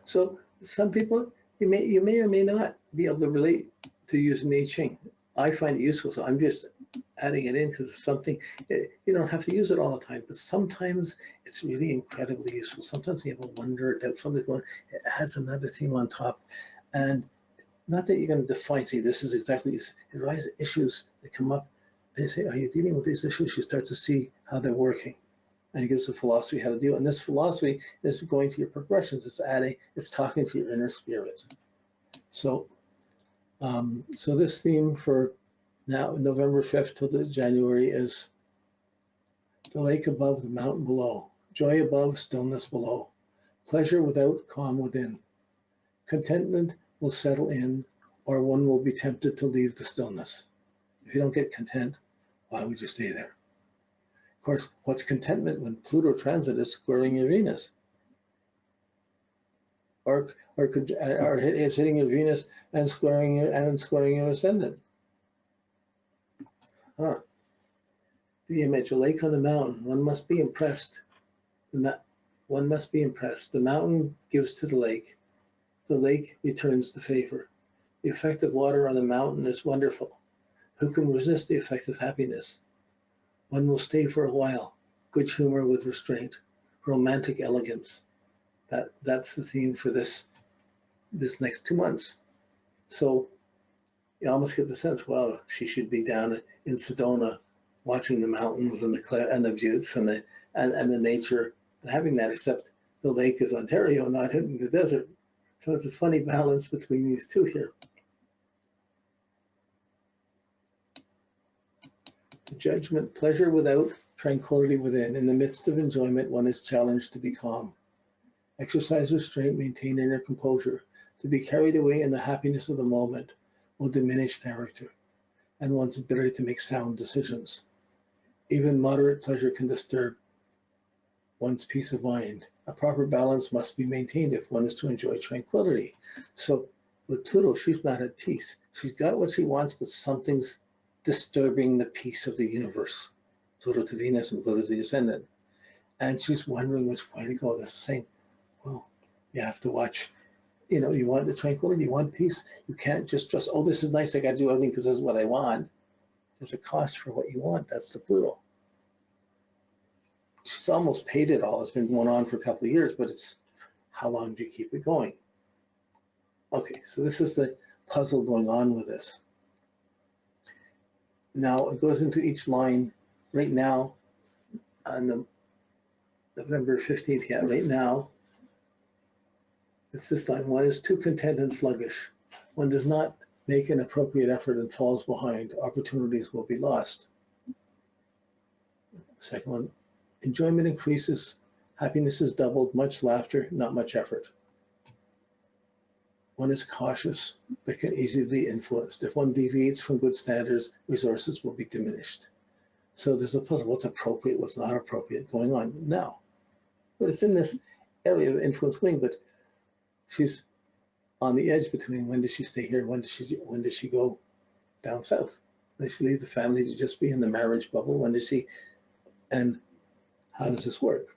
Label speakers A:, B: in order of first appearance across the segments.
A: So some people, you may or may not be able to relate to using the I Ching. I find it useful, so I'm just adding it in because it's something, you don't have to use it all the time, but sometimes it's really incredibly useful. Sometimes you have a wonder, doubt, something's going, it adds another theme on top. And not that you're going to define, see, this is exactly, it arises issues that come up, and you say, are you dealing with these issues? You start to see how they're working. And it gives a philosophy how to deal. And this philosophy is going to your progressions. It's talking to your inner spirit. So, so this theme for now, November 5th till the January, is the lake above, the mountain below, joy above, stillness below, pleasure without, calm within. Contentment will settle in, or one will be tempted to leave the stillness. If you don't get content, why would you stay there? Of course, what's contentment when Pluto transit is squaring your Venus? Or it's hitting your Venus and squaring your ascendant. Huh. The image, a lake on the mountain. One must be impressed. One must be impressed. The mountain gives to the lake. The lake returns the favor. The effect of water on the mountain is wonderful. Who can resist the effect of happiness? One will stay for a while. Good humor with restraint. Romantic elegance. That's the theme for this next 2 months. So you almost get the sense, well, she should be down in Sedona watching the mountains and the buttes and the nature and having that, except the lake is Ontario, not in the desert. So it's a funny balance between these two here. Judgment, pleasure without, tranquility within. In the midst of enjoyment, one is challenged to be calm. Exercise restraint, maintain inner composure. To be carried away in the happiness of the moment will diminish character and one's ability to make sound decisions. Even moderate pleasure can disturb one's peace of mind. A proper balance must be maintained if one is to enjoy tranquility. So with Pluto, she's not at peace. She's got what she wants, but something's disturbing the peace of the universe. Pluto to Venus and Pluto to the ascendant. And she's wondering which way to go. This is saying, well, you have to watch. You know, you want the tranquility, you want peace. You can't just trust, oh, this is nice, I got to do everything because this is what I want. There's a cost for what you want. That's the Pluto. She's almost paid it all. It's been going on for a couple of years, but it's how long do you keep it going? Okay, so this is the puzzle going on with this. Now it goes into each line right now on the November 15th, yeah, right now. It's this line, one is too content and sluggish. One does not make an appropriate effort and falls behind. Opportunities will be lost. Second one, enjoyment increases. Happiness is doubled, much laughter, not much effort. One is cautious, but can easily be influenced. If one deviates from good standards, resources will be diminished. So there's a puzzle, what's appropriate, what's not appropriate going on now. But it's in this area of influence wing, but she's on the edge between when does she stay here, when does she go down south? When does she leave the family to just be in the marriage bubble? When does she, and how does this work?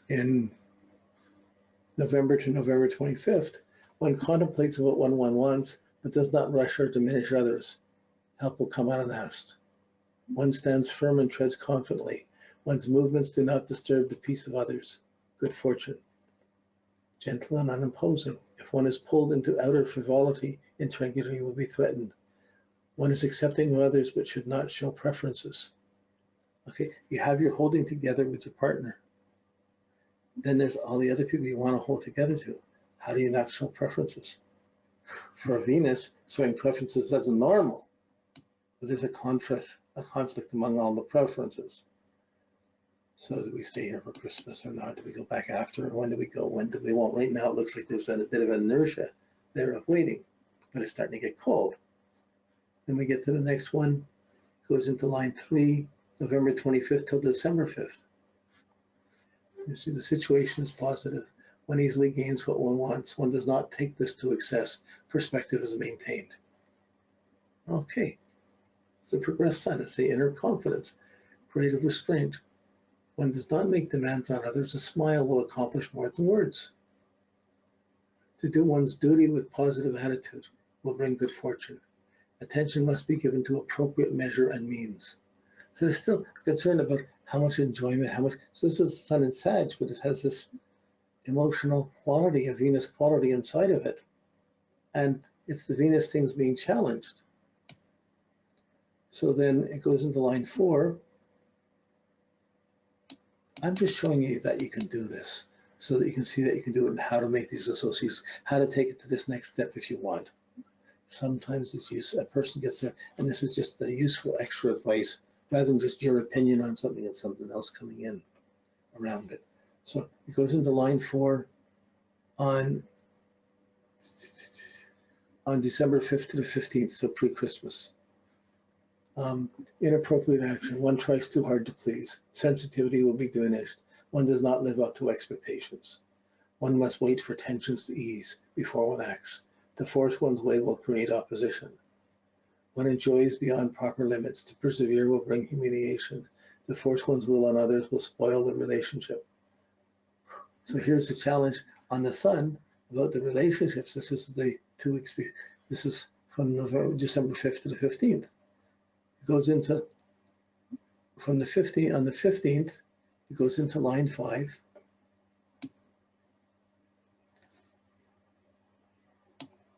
A: In November to November 25th, one contemplates what one wants, but does not rush or diminish others. Help will come unasked. One stands firm and treads confidently. One's movements do not disturb the peace of others. Good fortune. Gentle and unimposing. If one is pulled into outer frivolity, integrity will be threatened. One is accepting of others, but should not show preferences. Okay, you have your holding together with your partner. Then there's all the other people you want to hold together to. How do you not show preferences? For Venus, showing preferences, that's normal. But there's a conflict among all the preferences. So do we stay here for Christmas or not? Do we go back after? Or when do we go? When do we want? Right now, it looks like there's a bit of inertia there of waiting, but it's starting to get cold. Then we get to the next one, goes into line 3, November 25th till December 5th. You see the situation is positive. One easily gains what one wants. One does not take this to excess. Perspective is maintained. Okay, it's a progressed sign. It's the inner confidence, creative restraint, One does not make demands on others. A smile will accomplish more than words. To do one's duty with positive attitude will bring good fortune. Attention must be given to appropriate measure and means. So there's still concern about how much enjoyment, how much. So this is Sun in Sag, but it has this emotional quality, a Venus quality inside of it. And it's the Venus things being challenged. So then it goes into line 4. I'm just showing you that you can do this so that you can see that you can do it and how to make these associations, how to take it to this next step if you want. Sometimes it's useful, a person gets there, and this is just a useful extra advice rather than just your opinion on something and something else coming in around it. So it goes into line 4 on December 5th to the 15th, so pre-Christmas. Inappropriate action. One tries too hard to please. Sensitivity will be diminished. One does not live up to expectations. One must wait for tensions to ease before one acts. To force one's way will create opposition. One enjoys beyond proper limits. To persevere will bring humiliation. To force one's will on others will spoil the relationship. So here's the challenge on the Sun about the relationships. This is the 2 weeks. This is from December 5th to the 15th. It goes into, from the 15th, on the 15th, it goes into line 5.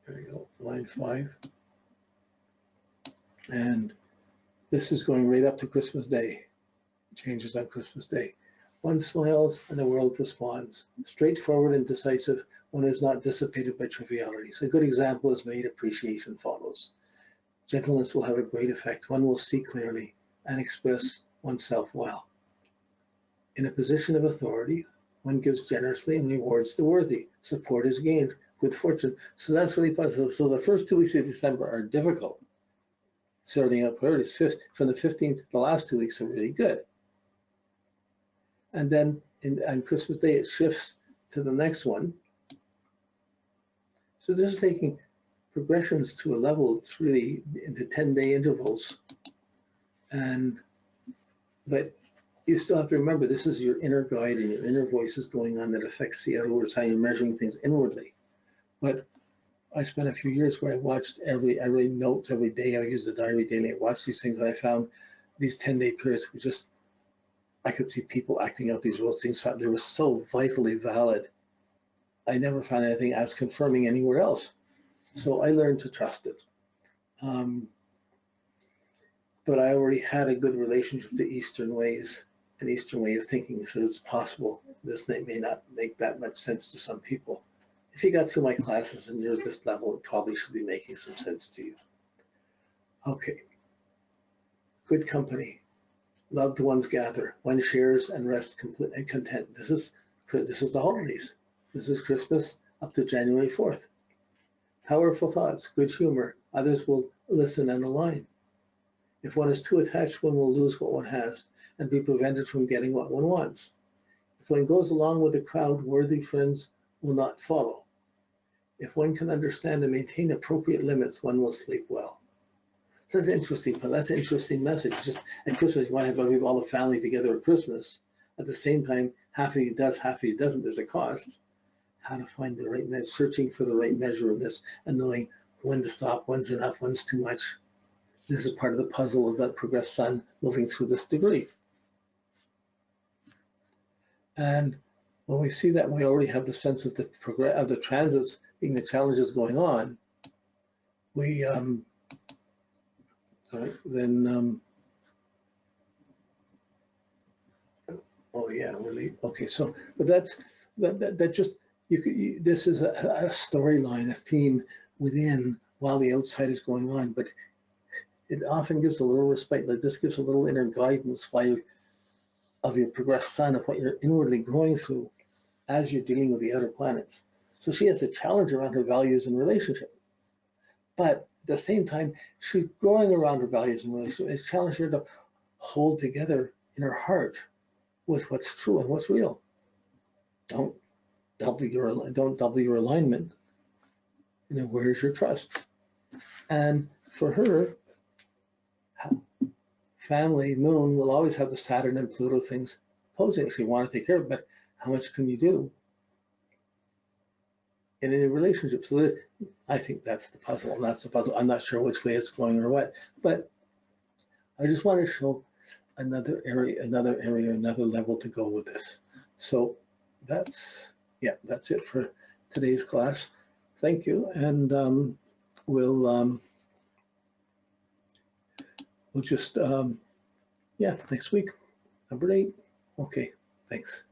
A: There we go, line 5. And this is going right up to Christmas Day. It changes on Christmas Day. One smiles and the world responds. Straightforward and decisive, one is not dissipated by trivialities. A good example is made, appreciation follows. Gentleness will have a great effect. One will see clearly and express oneself well. In a position of authority, one gives generously and rewards the worthy. Support is gained, good fortune. So that's really positive. So the first 2 weeks of December are difficult. Sorting out priorities. From the 15th, the last 2 weeks are really good. And then on Christmas Day, it shifts to the next one. So this is taking progressions to a level that's really into 10-day intervals. But you still have to remember, this is your inner guide and your inner voices going on that affects the outwards, how you're measuring things inwardly. But I spent a few years where I watched I read notes every day. I used the diary daily. I watched these things, and I found these 10-day periods were just, I could see people acting out these rules. Things they were so vitally valid. I never found anything as confirming anywhere else. So I learned to trust it. But I already had a good relationship to Eastern ways, an Eastern way of thinking, so it's possible this may not make that much sense to some people. If you got through my classes and you're at this level, it probably should be making some sense to you. Okay. Good company. Loved ones gather. One shares and rests complete and content. This is the holidays. This is Christmas up to January 4th. Powerful thoughts, good humor. Others will listen and align. If one is too attached, one will lose what one has and be prevented from getting what one wants. If one goes along with the crowd, worthy friends will not follow. If one can understand and maintain appropriate limits, one will sleep well. So that's interesting, but that's an interesting message. Just at Christmas, you want to have all the family together at Christmas. At the same time, half of you does, half of you doesn't. There's a cost. How to find the right measure, searching for the right measure of this, and knowing when to stop, when's enough, when's too much. This is part of the puzzle of that progressed Sun moving through this degree. And when we see that, we already have the sense of the transits being the challenges going on. We oh yeah, really. Okay, so but that just this is a storyline, a theme within while the outside is going on, but it often gives a little respite. Like this gives a little inner guidance of your progressed Sun, of what you're inwardly growing through as you're dealing with the outer planets. So she has a challenge around her values and relationship, but at the same time, she's growing around her values and relationship. It's challenging her to hold together in her heart with what's true and what's real. Don't double your alignment. Where's your trust? And for her, family, Moon will always have the Saturn and Pluto things opposing, so you want to take care of it, but how much can you do in a relationship? So that, I think that's the puzzle, and that's the puzzle. I'm not sure which way it's going or what, but I just want to show another area, another level to go with this. So that's it for today's class. Thank you, and we'll just next week, number 8. Okay, thanks.